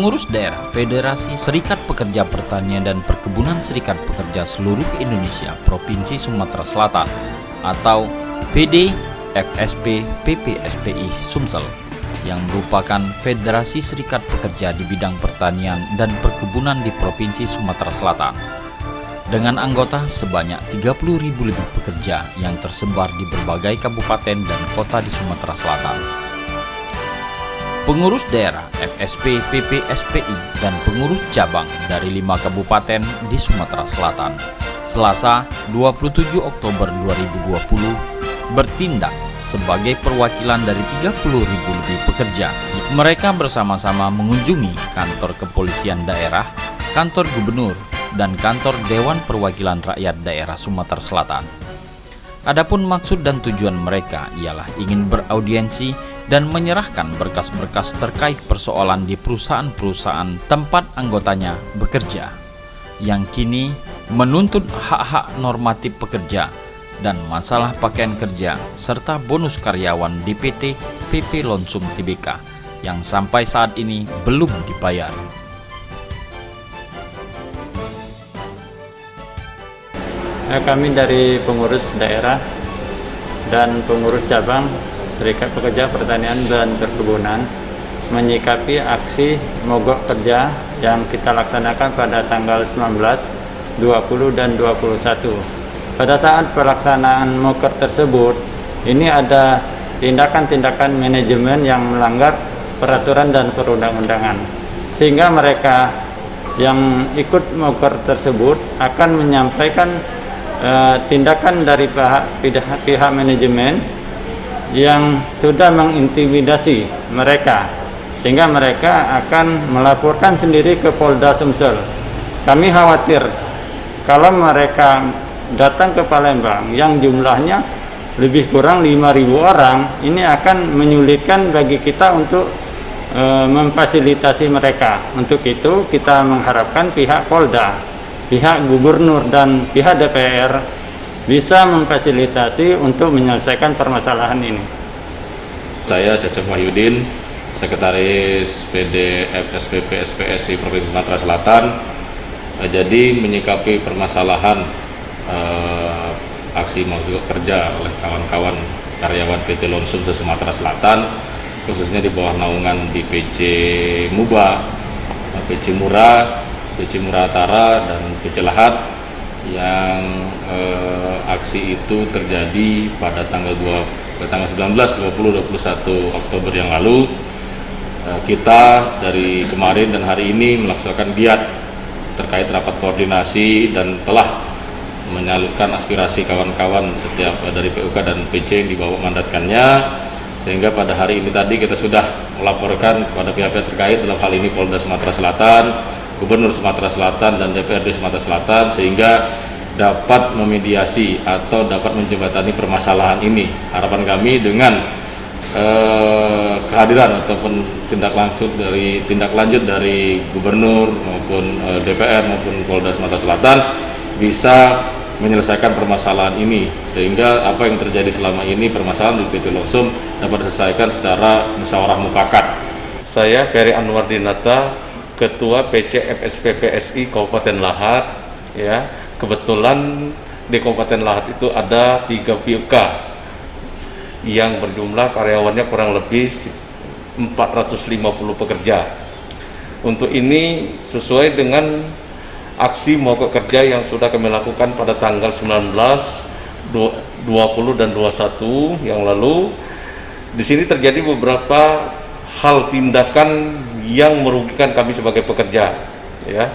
Pengurus daerah Federasi Serikat Pekerja Pertanian dan Perkebunan Serikat Pekerja Seluruh Indonesia Provinsi Sumatera Selatan atau PD FSP PPSPI Sumsel yang merupakan Federasi Serikat Pekerja di bidang pertanian dan perkebunan di Provinsi Sumatera Selatan dengan anggota sebanyak 30.000 lebih pekerja yang tersebar di berbagai kabupaten dan kota di Sumatera Selatan. Pengurus daerah FSP PPSPI dan pengurus cabang dari 5 kabupaten di Sumatera Selatan Selasa 27 Oktober 2020 bertindak sebagai perwakilan dari 30.000 lebih pekerja. Mereka bersama-sama mengunjungi kantor kepolisian daerah, kantor gubernur, dan kantor Dewan Perwakilan Rakyat Daerah Sumatera Selatan. Adapun maksud dan tujuan mereka ialah ingin beraudiensi dan menyerahkan berkas-berkas terkait persoalan di perusahaan-perusahaan tempat anggotanya bekerja, yang kini menuntut hak-hak normatif pekerja dan masalah pakaian kerja serta bonus karyawan di PT PP Lonsum Tbk yang sampai saat ini belum dibayar. Kami dari pengurus daerah dan pengurus cabang Serikat Pekerja Pertanian dan Perkebunan menyikapi aksi mogok kerja yang kita laksanakan pada tanggal 19, 20, dan 21. Pada saat pelaksanaan mogok tersebut, ini ada tindakan-tindakan manajemen yang melanggar peraturan dan perundang-undangan, sehingga mereka yang ikut mogok tersebut akan menyampaikan tindakan dari pihak manajemen yang sudah mengintimidasi mereka, sehingga mereka akan melaporkan sendiri ke Polda Sumsel. Kami khawatir kalau mereka datang ke Palembang yang jumlahnya lebih kurang 5.000 orang, ini akan menyulitkan bagi kita untuk memfasilitasi mereka. Untuk itu kita mengharapkan pihak Polda, pihak gubernur, dan pihak DPR bisa memfasilitasi untuk menyelesaikan permasalahan ini. Saya Cecep Wahyudin, Sekretaris PD FSP PSPSI Provinsi Sumatera Selatan. Jadi menyikapi permasalahan aksi mogok kerja oleh kawan-kawan karyawan PT Lonsum Sumatera Selatan, khususnya di bawah naungan di PC Muba, PC Mura, PC Muratara, dan PC Lahat, yang aksi itu terjadi pada tanggal 19, 20, 21 Oktober yang lalu. Kita dari kemarin dan hari ini melaksanakan giat terkait rapat koordinasi dan telah menyalurkan aspirasi kawan-kawan setiap dari PUK dan PC yang dibawa mandatkannya, sehingga pada hari ini tadi kita sudah melaporkan kepada pihak-pihak terkait, dalam hal ini Polda Sumatera Selatan, Gubernur Sumatera Selatan, dan DPRD Sumatera Selatan, sehingga dapat memediasi atau dapat menjembatani permasalahan ini. Harapan kami dengan kehadiran ataupun tindak lanjut dari Gubernur maupun DPR maupun Polda Sumatera Selatan bisa menyelesaikan permasalahan ini, sehingga apa yang terjadi selama ini permasalahan di PT Lonsum dapat diselesaikan secara musyawarah mufakat. Saya Ferry Anwar Dinata, Ketua PC FSP PSI Kabupaten Lahat. Ya, kebetulan di Kabupaten Lahat itu ada 3 PUK yang berjumlah karyawannya kurang lebih 450 pekerja. Untuk ini sesuai dengan aksi mogok kerja yang sudah kami lakukan pada tanggal 19, 20, dan 21 yang lalu. Di sini terjadi beberapa hal tindakan yang merugikan kami sebagai pekerja, ya.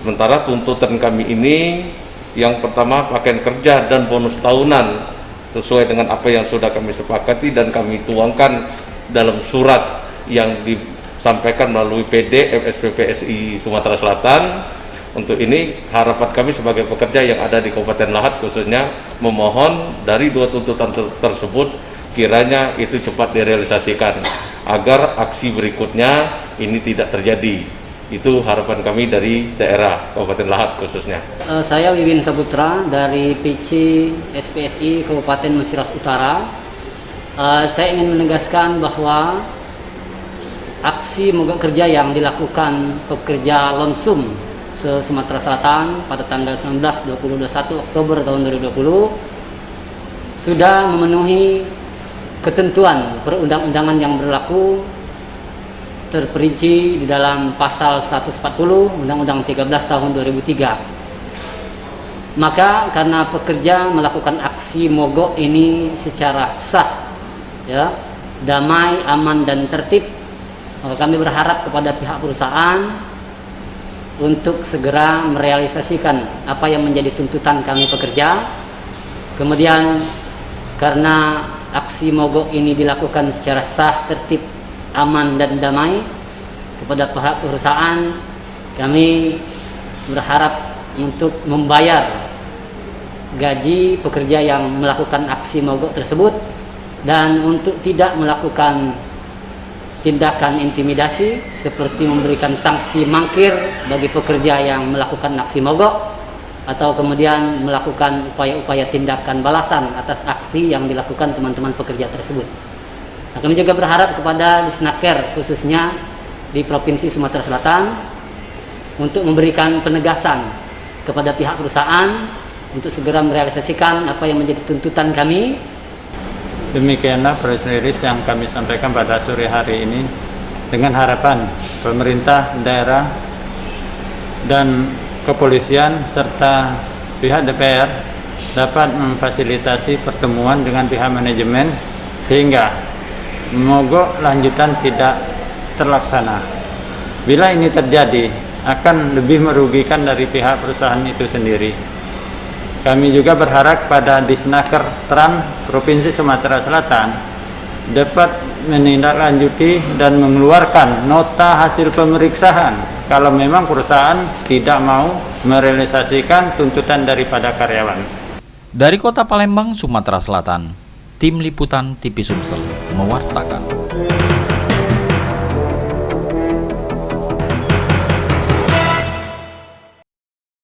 Sementara tuntutan kami ini, yang pertama pakaian kerja dan bonus tahunan sesuai dengan apa yang sudah kami sepakati dan kami tuangkan dalam surat yang disampaikan melalui PD FSP PSI Sumatera Selatan. Untuk ini harapan kami sebagai pekerja yang ada di Kabupaten Lahat khususnya memohon dari 2 tuntutan tersebut kiranya itu cepat direalisasikan agar aksi berikutnya ini tidak terjadi. Itu harapan kami dari daerah Kabupaten Lahat khususnya. Saya Wiwin Saputra dari PC SPSI Kabupaten Mesiras Utara. Saya ingin menegaskan bahwa aksi mogok kerja yang dilakukan pekerja Lonsum se-Sumatera Selatan pada tanggal 19-21 Oktober tahun 2020 sudah memenuhi ketentuan perundang-undangan yang berlaku terperinci di dalam pasal 140 Undang-Undang 13 tahun 2003. Maka karena pekerja melakukan aksi mogok ini secara sah, ya, damai, aman dan tertib, maka kami berharap kepada pihak perusahaan untuk segera merealisasikan apa yang menjadi tuntutan kami pekerja. Kemudian karena aksi mogok ini dilakukan secara sah, tertib, aman dan damai, kepada pihak perusahaan kami berharap untuk membayar gaji pekerja yang melakukan aksi mogok tersebut dan untuk tidak melakukan tindakan intimidasi seperti memberikan sanksi mangkir bagi pekerja yang melakukan aksi mogok atau kemudian melakukan upaya-upaya tindakan balasan atas aksi yang dilakukan teman-teman pekerja tersebut. Nah, kami juga berharap kepada Disnaker khususnya di Provinsi Sumatera Selatan untuk memberikan penegasan kepada pihak perusahaan untuk segera merealisasikan apa yang menjadi tuntutan kami. Demikianlah press release yang kami sampaikan pada sore hari ini dengan harapan pemerintah daerah dan kepolisian serta pihak DPR dapat memfasilitasi pertemuan dengan pihak manajemen sehingga mogok lanjutan tidak terlaksana. Bila ini terjadi akan lebih merugikan dari pihak perusahaan itu sendiri. Kami juga berharap pada Disnaker Tran Provinsi Sumatera Selatan dapat menindaklanjuti dan mengeluarkan nota hasil pemeriksaan kalau memang perusahaan tidak mau merealisasikan tuntutan daripada karyawan. Dari Kota Palembang, Sumatera Selatan, Tim Liputan TV Sumsel mewartakan.